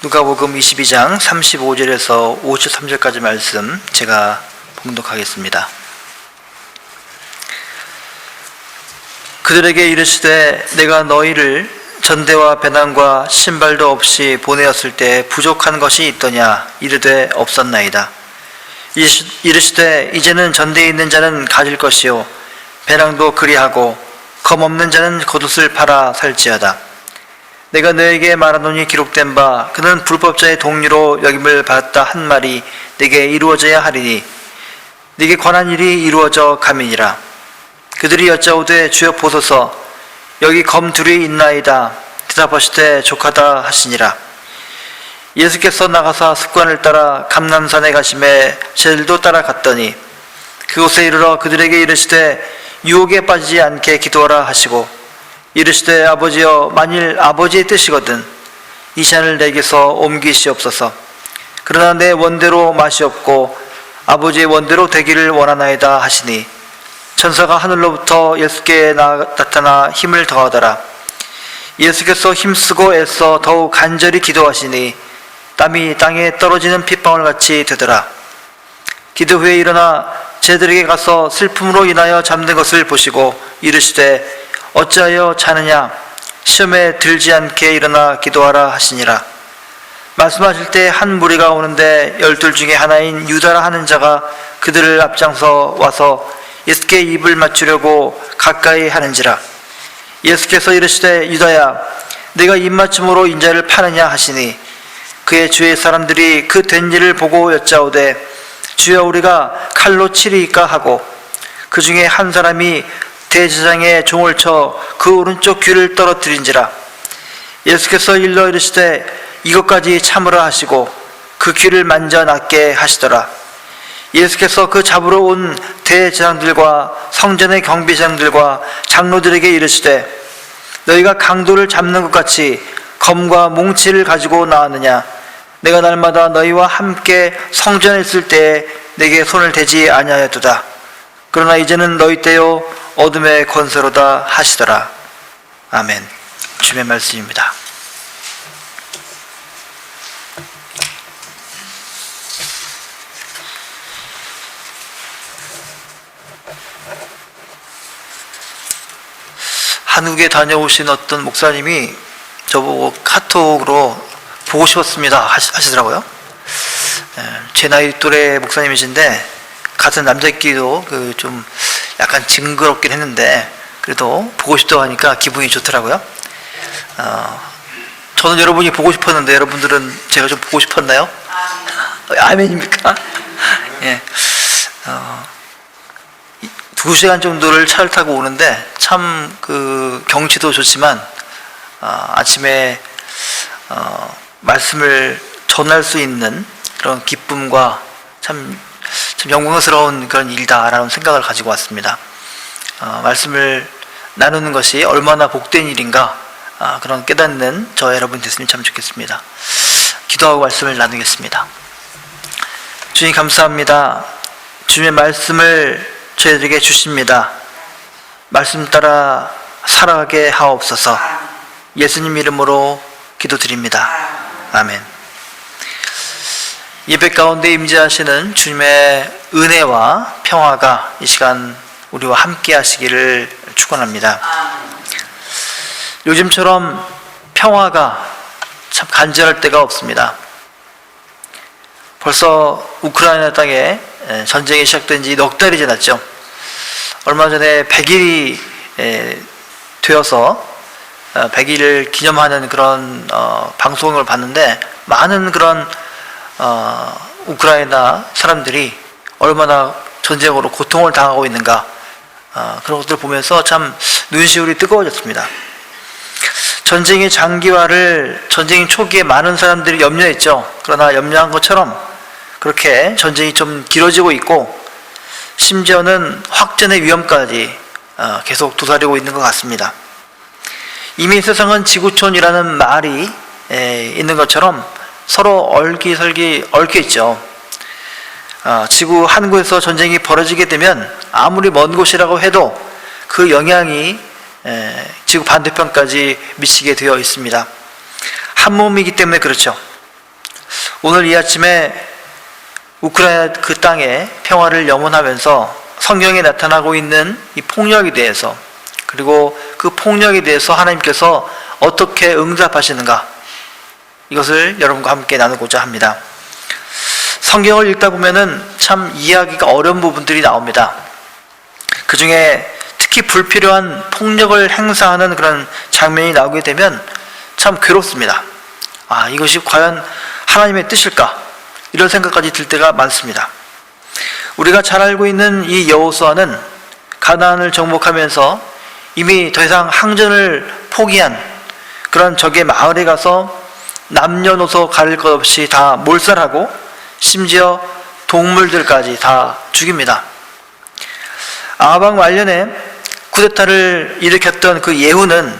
누가복음 22장 35절에서 53절까지 말씀 제가 봉독하겠습니다. 그들에게 이르시되 내가 너희를 전대와 배낭과 신발도 없이 보내었을 때 부족한 것이 있더냐? 이르되 없었나이다. 이르시되 이제는 전대에 있는 자는 가질 것이요 배낭도 그리하고 검 없는 자는 겉옷을 팔아 살지어다. 내가 너에게 말하노니 기록된 바 그는 불법자의 동류로 여김을 받았다 한 말이 내게 이루어져야 하리니 네게 관한 일이 이루어져 가미니라. 그들이 여짜오되 주여 보소서 여기 검 둘이 있나이다. 대답하시되 족하다 하시니라. 예수께서 나가사 습관을 따라 감람산에 가심에 제들도 따라갔더니 그곳에 이르러 그들에게 이르시되 유혹에 빠지지 않게 기도하라 하시고 이르시되 아버지여 만일 아버지의 뜻이거든 이 잔을 내게서 옮기시옵소서. 그러나 내 원대로 마시옵고 아버지의 원대로 되기를 원하나이다 하시니 천사가 하늘로부터 예수께 나타나 힘을 더하더라. 예수께서 힘쓰고 애써 더욱 간절히 기도하시니 땀이 땅에 떨어지는 핏방울같이 되더라. 기도 후에 일어나 제들에게 가서 슬픔으로 인하여 잠든 것을 보시고 이르시되 어찌하여 자느냐? 시험에 들지 않게 일어나 기도하라 하시니라. 말씀하실 때 한 무리가 오는데 12 중에 하나인 유다라 하는 자가 그들을 앞장서 와서 예수께 입을 맞추려고 가까이 하는지라. 예수께서 이르시되 유다야 네가 입맞춤으로 인자를 파느냐 하시니 그의 주의 사람들이 그 된 일을 보고 여짜오되 주여 우리가 칼로 치리이까 하고 그 중에 한 사람이 대제사장의 종을 쳐 그 오른쪽 귀를 떨어뜨린지라. 예수께서 일러 이르시되 이것까지 참으라 하시고 그 귀를 만져 낫게 하시더라. 예수께서 그 잡으러 온 대제사장들과 성전의 경비장들과 장로들에게 이르시되 너희가 강도를 잡는 것 같이 검과 뭉치를 가지고 나왔느냐? 내가 날마다 너희와 함께 성전에 있을 때에 내게 손을 대지 아니하였도다. 그러나 이제는 너희 때요 어둠의 권세로다 하시더라. 아멘. 주의 말씀입니다. 한국에 다녀오신 어떤 목사님이 저보고 카톡으로 보고 싶었습니다 하시더라고요. 제 나이 또래 목사님이신데 같은 남자끼리도 좀 약간 징그럽긴 했는데 그래도 보고 싶다고 하니까 기분이 좋더라고요. 저는 여러분이 보고 싶었는데 여러분들은 제가 좀 보고 싶었나요? 아멘입니까? 예. 2시간 정도를 차를 타고 오는데 참 경치도 좋지만 아침에 말씀을 전할 수 있는 그런 기쁨과 참 영광스러운 그런 일다라는 생각을 가지고 왔습니다. 말씀을 나누는 것이 얼마나 복된 일인가 그런 깨닫는 저 여러분 됐으면 참 좋겠습니다. 기도하고 말씀을 나누겠습니다. 주님 감사합니다. 주님의 말씀을 저희들에게 주십니다. 말씀 따라 살아가게 하옵소서. 예수님 이름으로 기도드립니다. 아멘. 예배 가운데 임재하시는 주님의 은혜와 평화가 이 시간 우리와 함께 하시기를 축원합니다. 요즘처럼 평화가 참 간절할 때가 없습니다. 벌써 우크라이나 땅에 전쟁이 시작된 지 넉 달이 지났죠. 얼마 전에 100일이 되어서 100일을 기념하는 그런 방송을 봤는데 많은 그런 우크라이나 사람들이 얼마나 전쟁으로 고통을 당하고 있는가 그런 것들을 보면서 참 눈시울이 뜨거워졌습니다. 전쟁의 장기화를 전쟁 초기에 많은 사람들이 염려했죠. 그러나 염려한 것처럼 그렇게 전쟁이 좀 길어지고 있고 심지어는 확전의 위험까지 계속 도사리고 있는 것 같습니다. 이미 세상은 지구촌이라는 말이 있는 것처럼 서로 얼기설기 얽혀 있죠. 지구 한 곳에서 전쟁이 벌어지게 되면 아무리 먼 곳이라고 해도 그 영향이 지구 반대편까지 미치게 되어 있습니다. 한 몸이기 때문에 그렇죠. 오늘 이 아침에 우크라이나 그 땅의 평화를 염원하면서 성경에 나타나고 있는 이 폭력에 대해서, 그리고 그 폭력에 대해서 하나님께서 어떻게 응답하시는가, 이것을 여러분과 함께 나누고자 합니다. 성경을 읽다 보면은 참 이해하기가 어려운 부분들이 나옵니다. 그 중에 특히 불필요한 폭력을 행사하는 그런 장면이 나오게 되면 참 괴롭습니다. 이것이 과연 하나님의 뜻일까? 이런 생각까지 들 때가 많습니다. 우리가 잘 알고 있는 이 여호수아는 가나안을 정복하면서 이미 더 이상 항전을 포기한 그런 적의 마을에 가서 남녀노소 가릴 것 없이 다 몰살하고 심지어 동물들까지 다 죽입니다. 아합 말년에 쿠데타를 일으켰던 그 예후는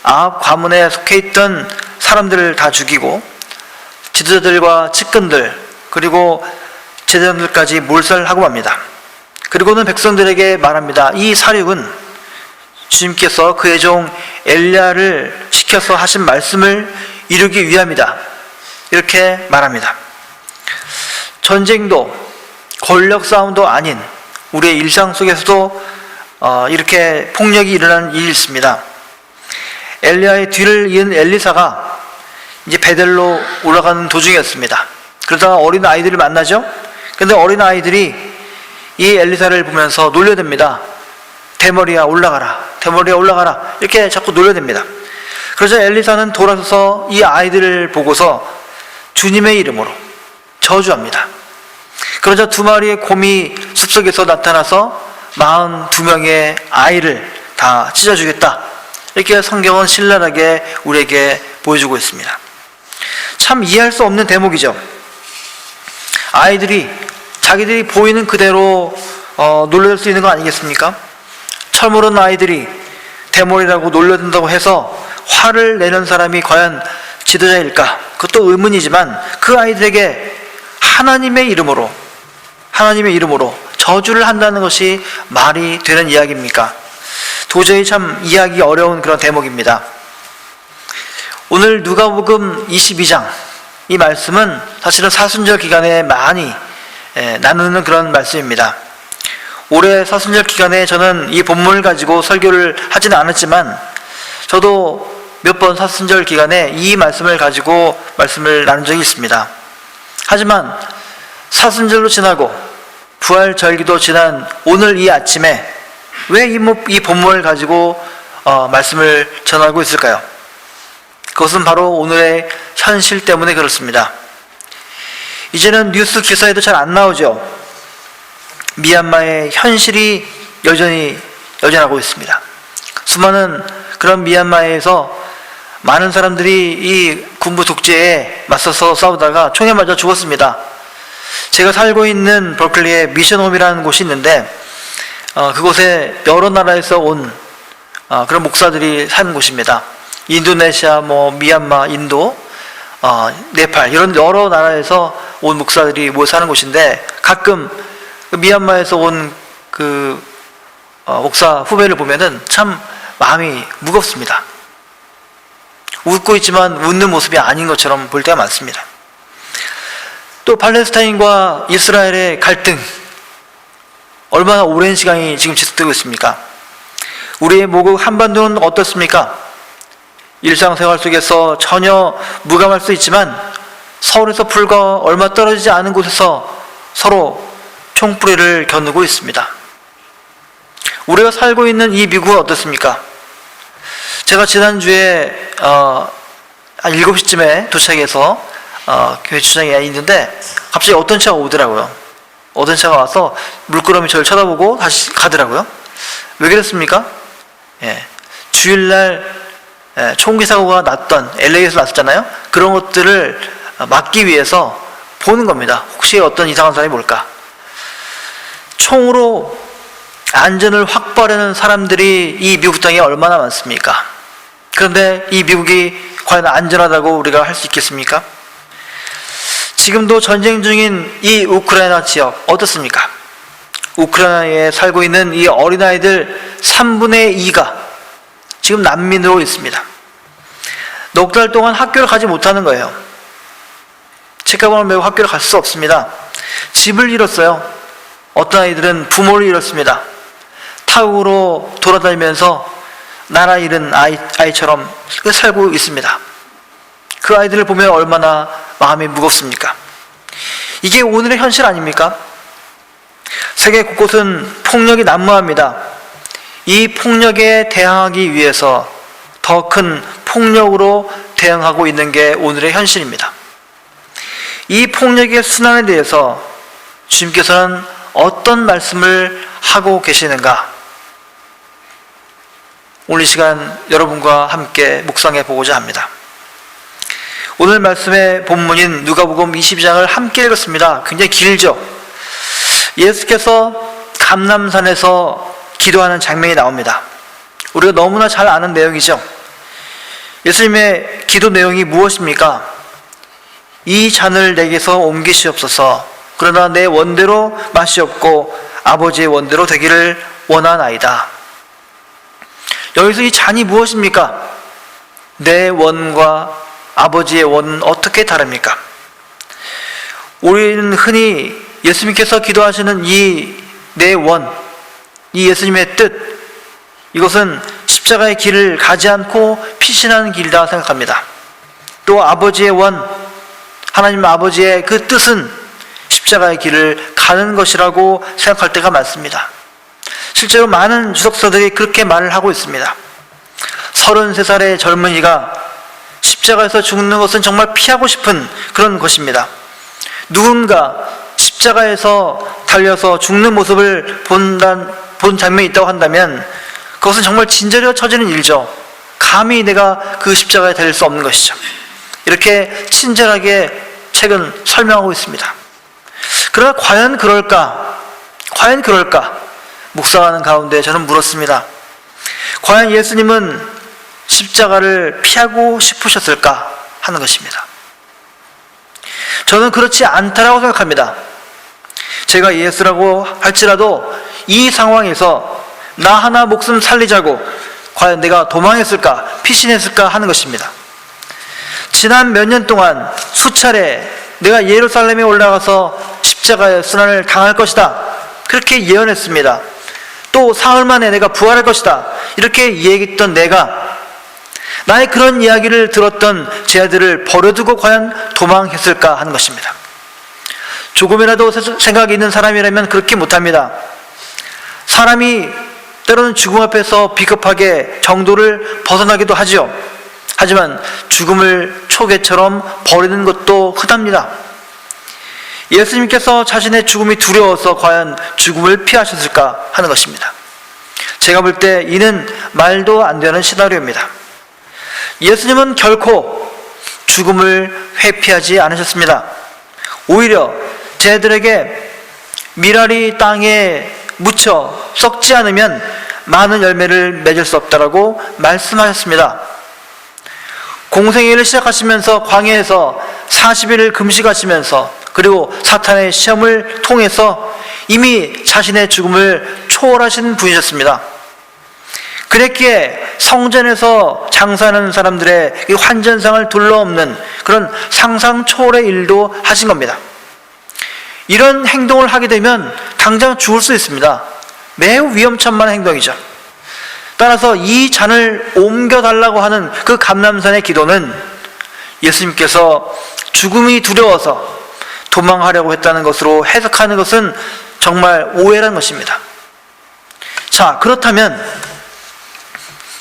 아합 가문에 속해 있던 사람들을 다 죽이고 지도자들과 측근들 그리고 제자들까지 몰살하고 맙니다. 그리고는 백성들에게 말합니다. 이 사륙은 주님께서 그의 종 엘리야를 시켜서 하신 말씀을 이루기 위함이다, 이렇게 말합니다. 전쟁도 권력 싸움도 아닌 우리의 일상 속에서도 이렇게 폭력이 일어나는 일이 있습니다. 엘리야의 뒤를 이은 엘리사가 이제 베델로 올라가는 도중이었습니다. 그러다가 어린 아이들을 만나죠. 근데 어린 아이들이 이 엘리사를 보면서 놀려댑니다. 대머리야 올라가라, 대머리야 올라가라, 이렇게 자꾸 놀려댑니다. 그러자 엘리사는 돌아서서 이 아이들을 보고서 주님의 이름으로 저주합니다. 그러자 2마리의 곰이 숲속에서 나타나서 42명의 아이를 다 찢어주겠다, 이렇게 성경은 신랄하게 우리에게 보여주고 있습니다. 참 이해할 수 없는 대목이죠. 아이들이 자기들이 보이는 그대로 놀려들 수 있는 거 아니겠습니까? 철모른 아이들이 대머리라고 놀려든다고 해서 화를 내는 사람이 과연 지도자일까? 그것도 의문이지만 그 아이들에게 하나님의 이름으로 저주를 한다는 것이 말이 되는 이야기입니까? 도저히 참 이해하기 어려운 그런 대목입니다. 오늘 누가복음 22장, 이 말씀은 사실은 사순절 기간에 많이 나누는 그런 말씀입니다. 올해 사순절 기간에 저는 이 본문을 가지고 설교를 하지는 않았지만 저도 몇 번 사순절 기간에 이 말씀을 가지고 말씀을 나눈 적이 있습니다. 하지만 사순절로 지나고 부활절기도 지난 오늘 이 아침에 왜 이 본문을 가지고 말씀을 전하고 있을까요? 그것은 바로 오늘의 현실 때문에 그렇습니다. 이제는 뉴스 기사에도 잘 안 나오죠. 미얀마의 현실이 여전하고 있습니다. 수많은 그런 미얀마에서 많은 사람들이 이 군부 독재에 맞서서 싸우다가 총에 맞아 죽었습니다. 제가 살고 있는 버클리에 미션홈이라는 곳이 있는데 그곳에 여러 나라에서 온 그런 목사들이 사는 곳입니다. 인도네시아, 미얀마, 인도, 네팔, 이런 여러 나라에서 온 목사들이 모여 사는 곳인데 가끔 미얀마에서 온 그 목사 후배를 보면은 참 마음이 무겁습니다. 웃고 있지만 웃는 모습이 아닌 것처럼 볼 때가 많습니다. 또 팔레스타인과 이스라엘의 갈등, 얼마나 오랜 시간이 지금 지속되고 있습니까? 우리의 모국 한반도는 어떻습니까? 일상생활 속에서 전혀 무감할 수 있지만 서울에서 불과 얼마 떨어지지 않은 곳에서 서로 총뿌리를 겨누고 있습니다. 우리가 살고 있는 이 미국은 어떻습니까? 제가 지난주에 한 7시쯤에 도착해서 교회 주차장에 있는데 갑자기 어떤 차가 오더라고요. 어떤 차가 와서 물끄러미 저를 쳐다보고 다시 가더라고요. 왜 그랬습니까? 주일날 총기 사고가 났던 LA에서 났었잖아요. 그런 것들을 막기 위해서 보는 겁니다. 혹시 어떤 이상한 사람이 뭘까? 총으로 안전을 확보하려는 사람들이 이 미국 땅에 얼마나 많습니까? 그런데 이 미국이 과연 안전하다고 우리가 할 수 있겠습니까? 지금도 전쟁 중인 이 우크라이나 지역 어떻습니까? 우크라이나에 살고 있는 이 어린아이들 3분의 2가 지금 난민으로 있습니다. 넉 달 동안 학교를 가지 못하는 거예요. 책가방을 메고 학교를 갈 수 없습니다. 집을 잃었어요. 어떤 아이들은 부모를 잃었습니다. 타국으로 돌아다니면서 나라 잃은 아이처럼 살고 있습니다. 그 아이들을 보면 얼마나 마음이 무겁습니까? 이게 오늘의 현실 아닙니까? 세계 곳곳은 폭력이 난무합니다. 이 폭력에 대항하기 위해서 더 큰 폭력으로 대응하고 있는 게 오늘의 현실입니다. 이 폭력의 순환에 대해서 주님께서는 어떤 말씀을 하고 계시는가? 오늘 이 시간 여러분과 함께 묵상해 보고자 합니다. 오늘 말씀의 본문인 누가복음 22장을 함께 읽었습니다. 굉장히 길죠? 예수께서 감람산에서 기도하는 장면이 나옵니다. 우리가 너무나 잘 아는 내용이죠. 예수님의 기도 내용이 무엇입니까? 이 잔을 내게서 옮기시옵소서. 그러나 내 원대로 마시옵고 아버지의 원대로 되기를 원하나이다. 여기서 이 잔이 무엇입니까? 내 원과 아버지의 원은 어떻게 다릅니까? 우리는 흔히 예수님께서 기도하시는 이 내 원, 이 예수님의 뜻, 이것은 십자가의 길을 가지 않고 피신하는 길이다 생각합니다. 또 아버지의 원, 하나님 아버지의 그 뜻은 십자가의 길을 가는 것이라고 생각할 때가 많습니다. 실제로 많은 주석서들이 그렇게 말을 하고 있습니다. 33살의 젊은이가 십자가에서 죽는 것은 정말 피하고 싶은 그런 것입니다. 누군가 십자가에서 달려서 죽는 모습을 본 장면이 있다고 한다면 그것은 정말 진저리가 처지는 일이죠. 감히 내가 그 십자가에 달릴 수 없는 것이죠. 이렇게 친절하게 책은 설명하고 있습니다. 그러나 과연 그럴까? 과연 그럴까? 묵상하는 가운데 저는 물었습니다. 과연 예수님은 십자가를 피하고 싶으셨을까 하는 것입니다. 저는 그렇지 않다라고 생각합니다. 제가 예수라고 할지라도 이 상황에서 나 하나 목숨 살리자고 과연 내가 도망했을까, 피신했을까 하는 것입니다. 지난 몇 년 동안 수차례 내가 예루살렘에 올라가서 십자가의 순환을 당할 것이다, 그렇게 예언했습니다. 또 사흘 만에 내가 부활할 것이다, 이렇게 얘기했던 내가 나의 그런 이야기를 들었던 제 아들을 버려두고 과연 도망했을까 하는 것입니다. 조금이라도 생각이 있는 사람이라면 그렇게 못합니다. 사람이 때로는 죽음 앞에서 비겁하게 정도를 벗어나기도 하죠. 하지만 죽음을 초계처럼 버리는 것도 흔합니다. 예수님께서 자신의 죽음이 두려워서 과연 죽음을 피하셨을까 하는 것입니다. 제가 볼 때 이는 말도 안 되는 시나리오입니다. 예수님은 결코 죽음을 회피하지 않으셨습니다. 오히려 쟤들에게 미랄이 땅에 묻혀 썩지 않으면 많은 열매를 맺을 수 없다라고 말씀하셨습니다. 공생애를 시작하시면서 광야에서 40일을 금식하시면서 그리고 사탄의 시험을 통해서 이미 자신의 죽음을 초월하신 분이셨습니다. 그랬기에 성전에서 장사하는 사람들의 이 환전상을 둘러엎는 그런 상상 초월의 일도 하신 겁니다. 이런 행동을 하게 되면 당장 죽을 수 있습니다. 매우 위험천만한 행동이죠. 따라서 이 잔을 옮겨달라고 하는 그 감람산의 기도는 예수님께서 죽음이 두려워서 도망하려고 했다는 것으로 해석하는 것은 정말 오해라는 것입니다. 자, 그렇다면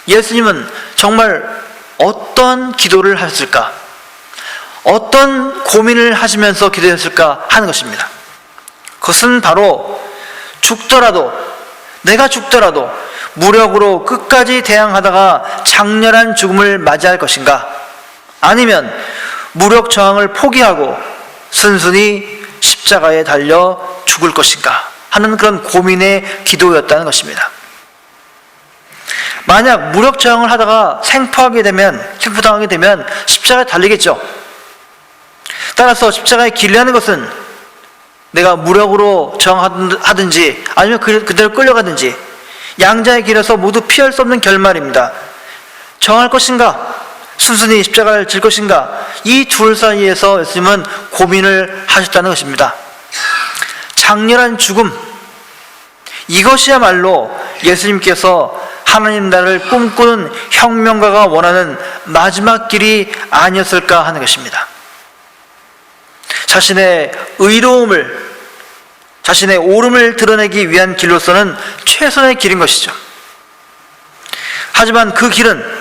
예수님은 정말 어떤 기도를 하셨을까? 어떤 고민을 하시면서 기도했을까 하는 것입니다. 그것은 바로 내가 죽더라도 무력으로 끝까지 대항하다가 장렬한 죽음을 맞이할 것인가, 아니면 무력 저항을 포기하고 순순히 십자가에 달려 죽을 것인가 하는 그런 고민의 기도였다는 것입니다. 만약 무력 저항을 하다가 생포당하게 되면 십자가에 달리겠죠. 따라서 십자가에 길려는 것은 내가 무력으로 저항하든지 아니면 그대로 끌려가든지 양자의 길에서 모두 피할 수 없는 결말입니다. 저항할 것인가, 순순히 십자가를 질 것인가, 이 둘 사이에서 예수님은 고민을 하셨다는 것입니다. 장렬한 죽음, 이것이야말로 예수님께서 하나님 나라를 꿈꾸는 혁명가가 원하는 마지막 길이 아니었을까 하는 것입니다. 자신의 의로움을, 자신의 옳음을 드러내기 위한 길로서는 최선의 길인 것이죠. 하지만 그 길은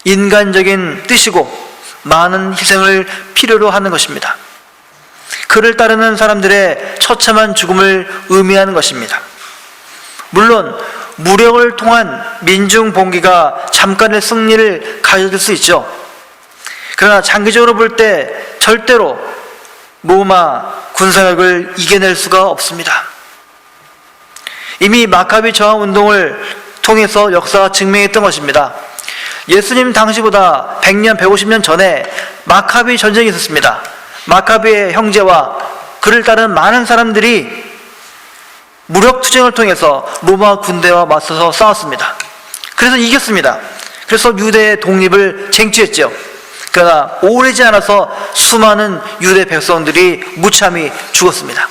인간적인 뜻이고 많은 희생을 필요로 하는 것입니다. 그를 따르는 사람들의 처참한 죽음을 의미하는 것입니다. 물론 무력을 통한 민중 봉기가 잠깐의 승리를 가져줄 수 있죠. 그러나 장기적으로 볼 때 절대로 로마 군사력을 이겨낼 수가 없습니다. 이미 마카비 저항 운동을 통해서 역사가 증명했던 것입니다. 예수님 당시보다 100년, 150년 전에 마카비 전쟁이 있었습니다. 마카비의 형제와 그를 따르는 많은 사람들이 무력투쟁을 통해서 로마 군대와 맞서서 싸웠습니다. 그래서 이겼습니다. 그래서 유대의 독립을 쟁취했죠. 그러나 오래지 않아서 수많은 유대 백성들이 무참히 죽었습니다.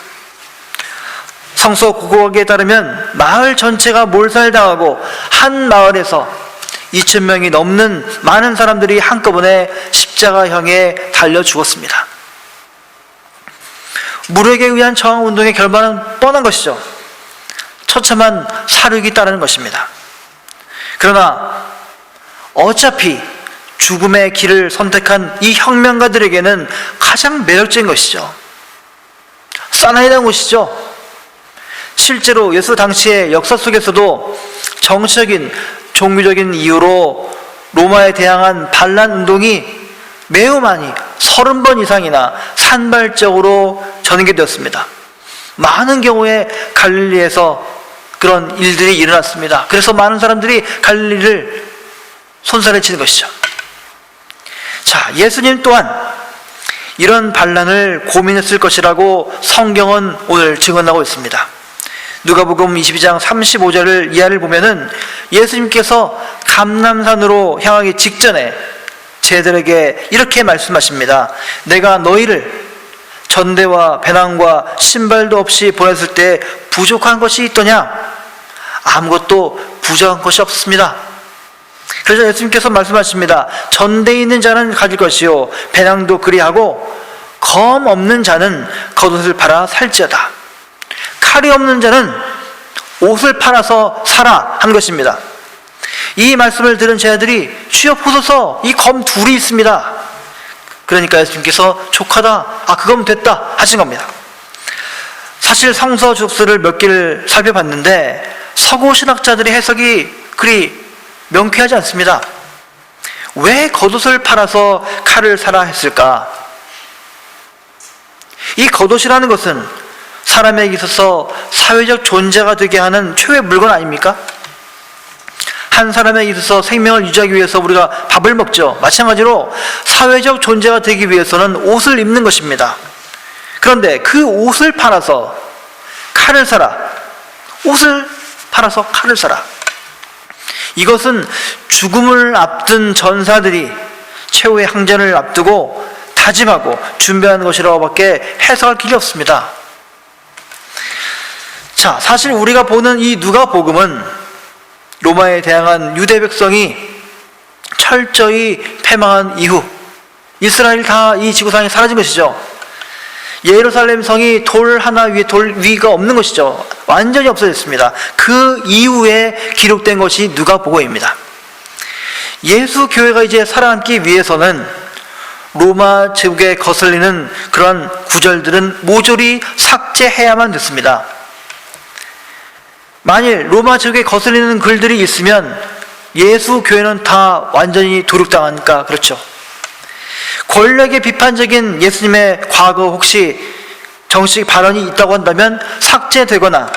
성서 고고학에 따르면 마을 전체가 몰살당하고 한 마을에서 2,000명이 넘는 많은 사람들이 한꺼번에 십자가형에 달려 죽었습니다. 무력에 의한 저항운동의 결과는 뻔한 것이죠. 처참한 사륙이 따르는 것입니다. 그러나 어차피 죽음의 길을 선택한 이 혁명가들에게는 가장 매력적인 것이죠. 사나이라는 것이죠. 실제로 예수 당시의 역사 속에서도 정치적인, 종교적인 이유로 로마에 대항한 반란 운동이 매우 많이 30번 이상이나 산발적으로 전개되었습니다. 많은 경우에 갈릴리에서 그런 일들이 일어났습니다. 그래서 많은 사람들이 갈릴리를 손살에 치는 것이죠. 자, 예수님 또한 이런 반란을 고민했을 것이라고 성경은 오늘 증언하고 있습니다. 누가복음 22장 35절을 이하를 보면은 예수님께서 감람산으로 향하기 직전에 제자들에게 이렇게 말씀하십니다. 내가 너희를 전대와 배낭과 신발도 없이 보냈을 때 부족한 것이 있더냐? 아무것도 부족한 것이 없습니다. 그래서 예수님께서 말씀하십니다. 전대에 있는 자는 가질 것이요 배낭도 그리하고 검 없는 자는 겉옷을 팔아 살지어다. 칼이 없는 자는 옷을 팔아서 사라 한 것입니다. 이 말씀을 들은 제자들이 주여 보소서, 이 검 둘이 있습니다. 그러니까 예수님께서 족하다, 그거면 됐다 하신 겁니다. 사실 성서 주석서를 몇 개를 살펴봤는데 서구 신학자들의 해석이 그리 명쾌하지 않습니다. 왜 겉옷을 팔아서 칼을 사라 했을까? 이 겉옷이라는 것은 사람에게 있어서 사회적 존재가 되게 하는 최후의 물건 아닙니까? 한 사람에게 있어서 생명을 유지하기 위해서 우리가 밥을 먹죠. 마찬가지로 사회적 존재가 되기 위해서는 옷을 입는 것입니다. 그런데 그 옷을 팔아서 칼을 사라. 옷을 팔아서 칼을 사라. 이것은 죽음을 앞둔 전사들이 최후의 항전을 앞두고 다짐하고 준비하는 것이라고밖에 해석할 길이 없습니다. 자, 사실 우리가 보는 이 누가복음은 로마에 대항한 유대 백성이 철저히 패망한 이후 이스라엘 다 이 지구상에 사라진 것이죠. 예루살렘 성이 돌 하나 위에 돌 위가 없는 것이죠. 완전히 없어졌습니다. 그 이후에 기록된 것이 누가복음입니다. 예수 교회가 이제 살아남기 위해서는 로마 제국에 거슬리는 그런 구절들은 모조리 삭제해야만 됐습니다. 만일 로마 제국에 거슬리는 글들이 있으면 예수 교회는 다 완전히 도륙당하니까 그렇죠. 권력에 비판적인 예수님의 과거 혹시 정식 발언이 있다고 한다면 삭제되거나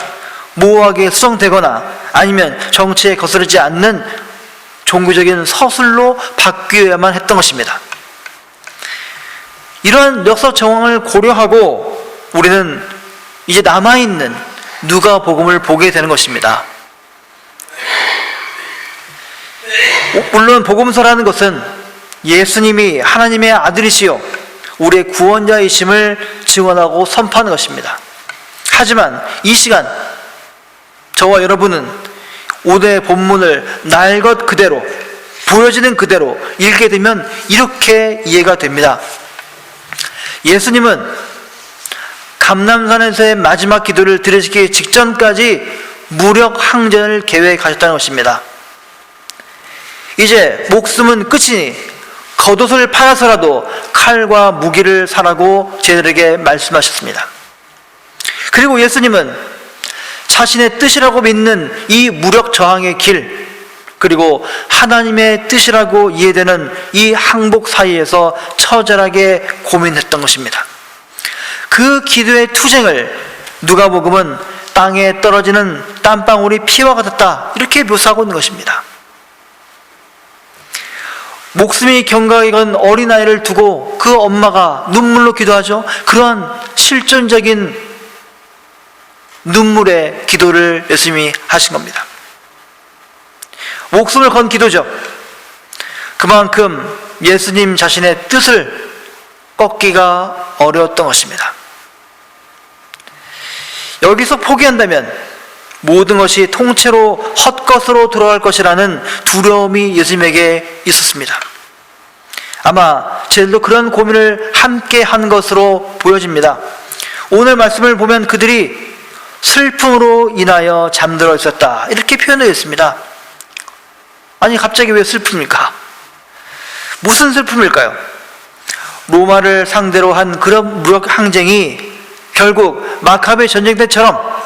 모호하게 수정되거나 아니면 정치에 거스르지 않는 종교적인 서술로 바뀌어야만 했던 것입니다. 이러한 역사 정황을 고려하고 우리는 이제 남아있는 누가복음을 보게 되는 것입니다. 물론 복음서라는 것은 예수님이 하나님의 아들이시요 우리의 구원자이심을 증언하고 선포하는 것입니다. 하지만 이 시간 저와 여러분은 오늘 본문을 날 것 그대로 보여지는 그대로 읽게 되면 이렇게 이해가 됩니다. 예수님은 감람산에서의 마지막 기도를 드리시기 직전까지 무력 항전을 계획하셨다는 것입니다. 이제 목숨은 끝이니 겉옷을 팔아서라도 칼과 무기를 사라고 제자들에게 말씀하셨습니다. 그리고 예수님은 자신의 뜻이라고 믿는 이 무력 저항의 길, 그리고 하나님의 뜻이라고 이해되는 이 항복 사이에서 처절하게 고민했던 것입니다. 그 기도의 투쟁을 누가복음은 땅에 떨어지는 땀방울이 피와 같았다 이렇게 묘사하고 있는 것입니다. 목숨이 경각에 건 어린아이를 두고 그 엄마가 눈물로 기도하죠. 그러한 실존적인 눈물의 기도를 예수님이 하신 겁니다. 목숨을 건 기도죠. 그만큼 예수님 자신의 뜻을 꺾기가 어려웠던 것입니다. 여기서 포기한다면 모든 것이 통째로 헛것으로 돌아갈 것이라는 두려움이 예수님에게 있었습니다. 아마 제들도 그런 고민을 함께 한 것으로 보여집니다. 오늘 말씀을 보면 그들이 슬픔으로 인하여 잠들어 있었다 이렇게 표현되어 있습니다. 아니 갑자기 왜 슬픕니까? 무슨 슬픔일까요? 로마를 상대로 한 그런 무력 항쟁이 결국 마카베 전쟁 때처럼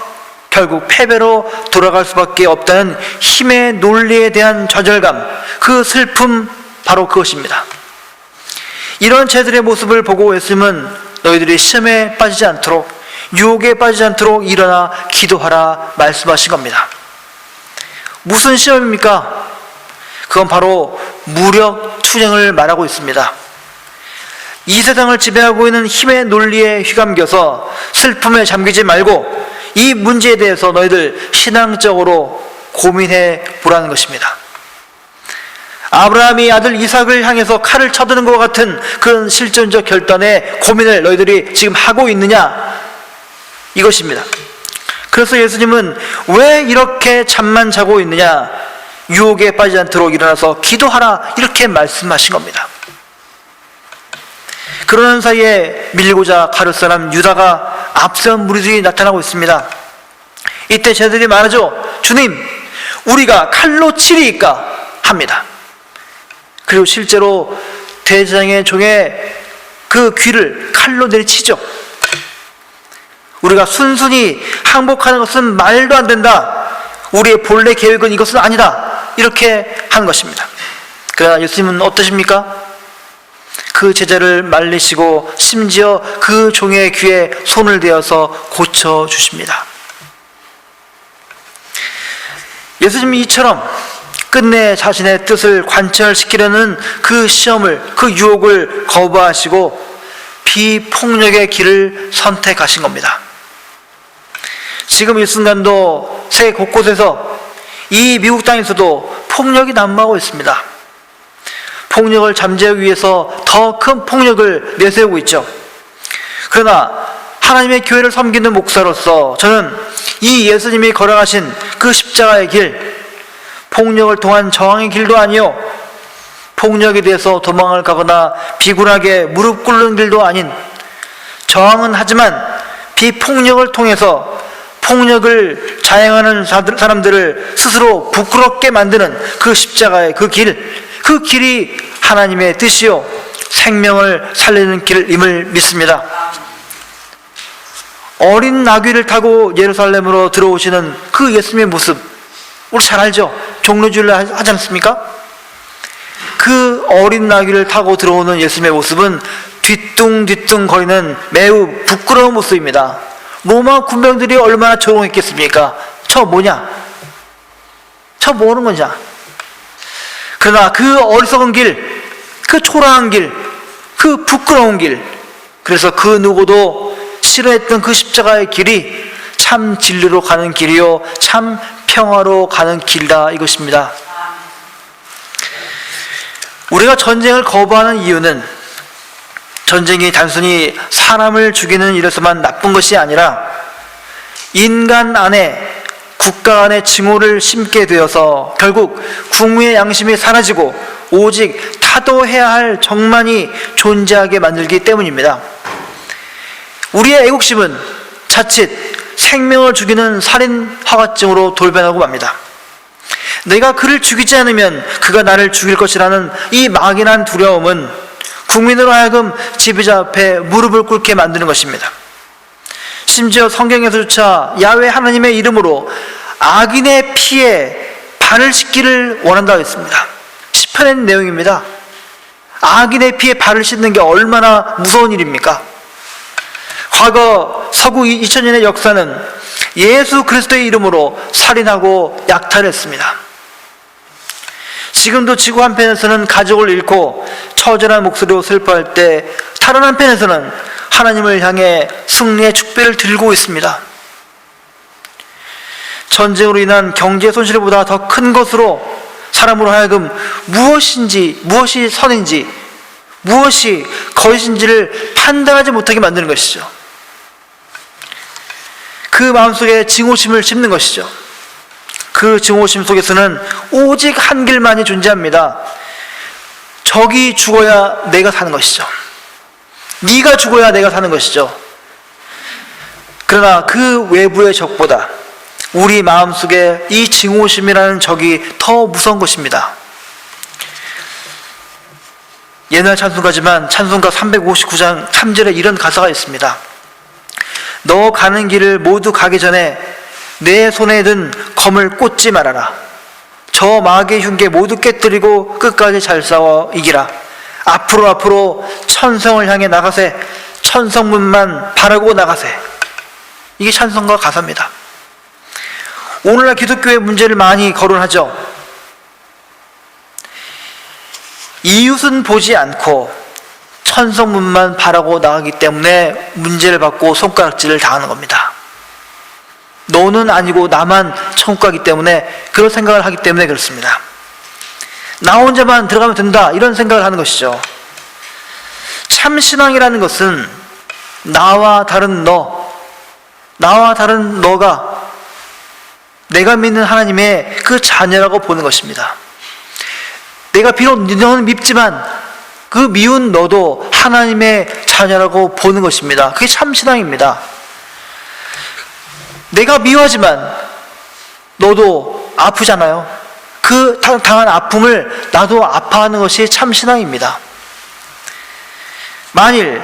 결국 패배로 돌아갈 수밖에 없다는 힘의 논리에 대한 좌절감, 그 슬픔 바로 그것입니다. 이런 제들의 모습을 보고 예수님은 너희들이 시험에 빠지지 않도록, 유혹에 빠지지 않도록 일어나 기도하라 말씀하신 겁니다. 무슨 시험입니까? 그건 바로 무력 투쟁을 말하고 있습니다. 이 세상을 지배하고 있는 힘의 논리에 휘감겨서 슬픔에 잠기지 말고 이 문제에 대해서 너희들 신앙적으로 고민해 보라는 것입니다. 아브라함이 아들 이삭을 향해서 칼을 쳐드는 것과 같은 그런 실존적 결단의 고민을 너희들이 지금 하고 있느냐, 이것입니다. 그래서 예수님은 왜 이렇게 잠만 자고 있느냐, 유혹에 빠지지 않도록 일어나서 기도하라 이렇게 말씀하신 겁니다. 그러는 사이에 밀고자 가룟 사람 유다가 앞선 무리들이 나타나고 있습니다. 이때 제자들이 말하죠. 주님, 우리가 칼로 치리이까 합니다. 그리고 실제로 대제사장의 종의 그 귀를 칼로 내리치죠. 우리가 순순히 항복하는 것은 말도 안 된다. 우리의 본래 계획은 이것은 아니다. 이렇게 한 것입니다. 그러나 예수님은 어떠십니까? 그 제자를 말리시고 심지어 그 종의 귀에 손을 대어서 고쳐주십니다. 예수님이 이처럼 끝내 자신의 뜻을 관철시키려는 그 시험을, 그 유혹을 거부하시고 비폭력의 길을 선택하신 겁니다. 지금 이 순간도 세계 곳곳에서 이 미국 땅에서도 폭력이 난무하고 있습니다. 폭력을 잠재우기 위해서 더 큰 폭력을 내세우고 있죠. 그러나 하나님의 교회를 섬기는 목사로서 저는 이 예수님이 걸어가신 그 십자가의 길, 폭력을 통한 저항의 길도 아니요, 폭력에 대해서 도망을 가거나 비굴하게 무릎 꿇는 길도 아닌, 저항은 하지만 비폭력을 통해서 폭력을 자행하는 사람들을 스스로 부끄럽게 만드는 그 십자가의 그 길, 그 길이 하나님의 뜻이요 생명을 살리는 길임을 믿습니다. 어린 나귀를 타고 예루살렘으로 들어오시는 그 예수님의 모습 우리 잘 알죠? 종려주일날 하지 않습니까? 그 어린 나귀를 타고 들어오는 예수님의 모습은 뒤뚱뒤뚱 거리는 매우 부끄러운 모습입니다. 로마 군병들이 얼마나 조롱했겠습니까? 저 뭐냐? 저 뭐하는 거냐? 그러나 그 어리석은 길, 그 초라한 길, 그 부끄러운 길, 그래서 그 누구도 싫어했던 그 십자가의 길이 참 진리로 가는 길이요 참 평화로 가는 길이다, 이것입니다. 우리가 전쟁을 거부하는 이유는 전쟁이 단순히 사람을 죽이는 일에서만 나쁜 것이 아니라 인간 안에, 국가 안에 증오를 심게 되어서 결국 국민의 양심이 사라지고 오직 타도해야 할 적만이 존재하게 만들기 때문입니다. 우리의 애국심은 자칫 생명을 죽이는 살인 허가증으로 돌변하고 맙니다. 내가 그를 죽이지 않으면 그가 나를 죽일 것이라는 이 막연한 두려움은 국민으로 하여금 지배자 앞에 무릎을 꿇게 만드는 것입니다. 심지어 성경에서조차 야훼 하나님의 이름으로 악인의 피에 발을 씻기를 원한다고 했습니다. 시편의 내용입니다. 악인의 피에 발을 씻는 게 얼마나 무서운 일입니까? 과거 서구 2000년의 역사는 예수 그리스도의 이름으로 살인하고 약탈했습니다. 지금도 지구 한편에서는 가족을 잃고 처절한 목소리로 슬퍼할 때 다른 한편에서는 하나님을 향해 승리의 축배를 들고 있습니다. 전쟁으로 인한 경제 손실보다 더 큰 것으로 사람으로 하여금 무엇이 선인지 무엇이 거짓인지를 판단하지 못하게 만드는 것이죠. 그 마음속에 증오심을 심는 것이죠. 그 증오심 속에서는 오직 한 길만이 존재합니다. 적이 죽어야 내가 사는 것이죠. 네가 죽어야 내가 사는 것이죠. 그러나 그 외부의 적보다 우리 마음속에 이 증오심이라는 적이 더 무서운 것입니다. 옛날 찬송가지만 찬송가 359장 3절에 이런 가사가 있습니다. 너 가는 길을 모두 가기 전에 내 손에 든 검을 꽂지 말아라. 저 마귀의 흉계 모두 깨뜨리고 끝까지 잘 싸워 이기라. 앞으로 천성을 향해 나가세. 천성문만 바라고 나가세. 이게 찬송가 가사입니다. 오늘날 기독교의 문제를 많이 거론하죠. 이웃은 보지 않고 천성문만 바라고 나가기 때문에 문제를 받고 손가락질을 당하는 겁니다. 너는 아니고 나만 천국 가기 때문에 그런 생각을 하기 때문에 그렇습니다. 나 혼자만 들어가면 된다 이런 생각을 하는 것이죠. 참 신앙이라는 것은 나와 다른 너가 내가 믿는 하나님의 그 자녀라고 보는 것입니다. 내가 비록 너는 밉지만 그 미운 너도 하나님의 자녀라고 보는 것입니다. 그게 참 신앙입니다. 내가 미워하지만 너도 아프잖아요. 그 당한 아픔을 나도 아파하는 것이 참 신앙입니다. 만일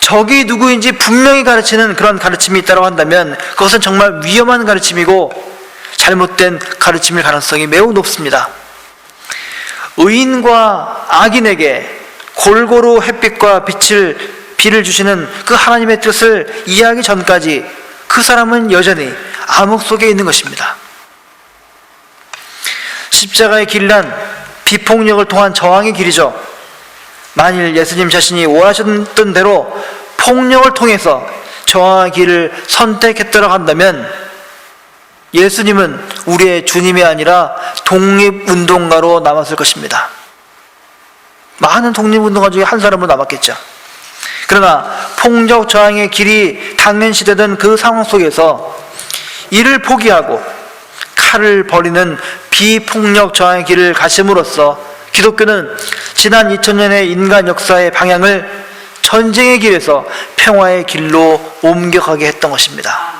적이 누구인지 분명히 가르치는 그런 가르침이 있다고 한다면 그것은 정말 위험한 가르침이고 잘못된 가르침일 가능성이 매우 높습니다. 의인과 악인에게 골고루 햇빛과 비를 주시는 그 하나님의 뜻을 이해하기 전까지 그 사람은 여전히 암흑 속에 있는 것입니다. 십자가의 길이란 비폭력을 통한 저항의 길이죠. 만일 예수님 자신이 원하셨던 대로 폭력을 통해서 저항의 길을 선택했다고 한다면 예수님은 우리의 주님이 아니라 독립운동가로 남았을 것입니다. 많은 독립운동가 중에 한 사람으로 남았겠죠. 그러나 폭력 저항의 길이 당연시되던 그 상황 속에서 이를 포기하고 칼을 버리는 비폭력 저항의 길을 가심으로써 기독교는 지난 2000년의 인간 역사의 방향을 전쟁의 길에서 평화의 길로 옮겨가게 했던 것입니다.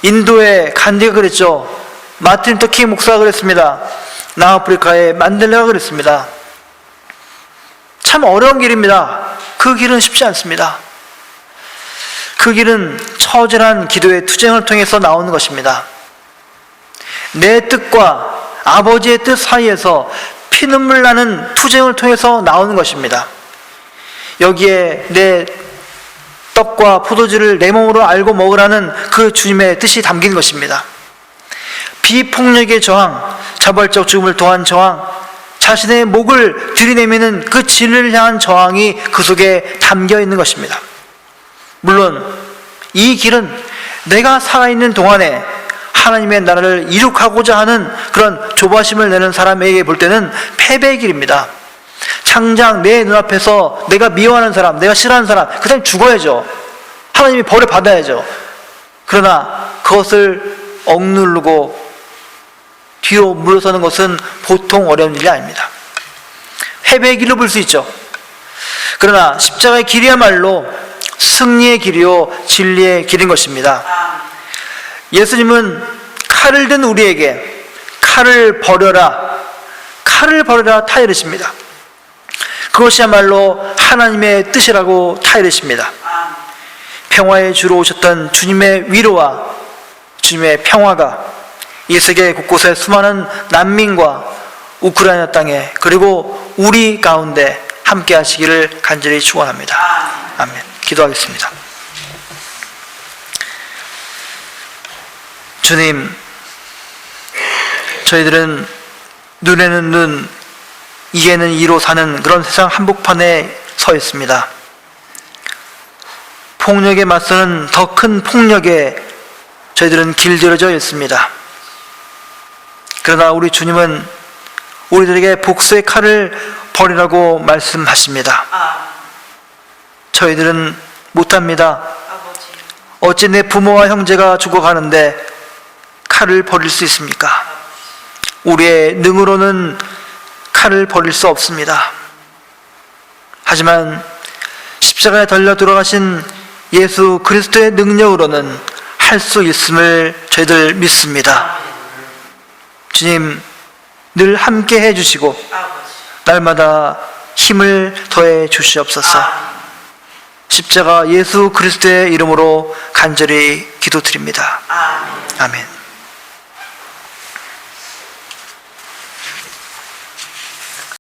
인도의 간디가 그랬죠. 마틴 루터 킹 목사가 그랬습니다. 남아프리카의 만델라가 그랬습니다. 참 어려운 길입니다. 그 길은 쉽지 않습니다. 그 길은 처절한 기도의 투쟁을 통해서 나오는 것입니다. 내 뜻과 아버지의 뜻 사이에서 피눈물 나는 투쟁을 통해서 나오는 것입니다. 여기에 내 떡과 포도주를 내 몸으로 알고 먹으라는 그 주님의 뜻이 담긴 것입니다. 비폭력의 저항, 자발적 죽음을 통한 저항, 자신의 목을 들이내미는 그 진리를 향한 저항이 그 속에 담겨 있는 것입니다. 물론 이 길은 내가 살아있는 동안에 하나님의 나라를 이룩하고자 하는 그런 조바심을 내는 사람에게 볼 때는 패배의 길입니다. 당장 내 눈앞에서 내가 미워하는 사람, 내가 싫어하는 사람, 그 사람이 죽어야죠. 하나님이 벌을 받아야죠. 그러나 그것을 억누르고 뒤로 물러서는 것은 보통 어려운 일이 아닙니다. 패배의 길로 볼 수 있죠. 그러나 십자가의 길이야말로 승리의 길이요 진리의 길인 것입니다. 예수님은 칼을 든 우리에게 칼을 버려라 타이르십니다. 그것이야말로 하나님의 뜻이라고 타이르십니다. 평화의 주로 오셨던 주님의 위로와 주님의 평화가 이 세계 곳곳의 수많은 난민과 우크라이나 땅에 그리고 우리 가운데 함께 하시기를 간절히 축원합니다. 아멘. 기도하겠습니다. 주님, 저희들은 눈에는 눈, 이에는 이로 사는 그런 세상 한복판에 서 있습니다. 폭력에 맞서는 더 큰 폭력에 저희들은 길들여져 있습니다. 그러나 우리 주님은 우리들에게 복수의 칼을 버리라고 말씀하십니다. 저희들은 못합니다. 어찌 내 부모와 형제가 죽어가는데 칼을 버릴 수 있습니까? 우리의 능으로는 칼을 버릴 수 없습니다. 하지만 십자가에 달려 돌아가신 예수 그리스도의 능력으로는 할 수 있음을 저희들 믿습니다. 주님, 늘 함께 해주시고 날마다 힘을 더해 주시옵소서. 십자가 예수 그리스도의 이름으로 간절히 기도드립니다. 아멘.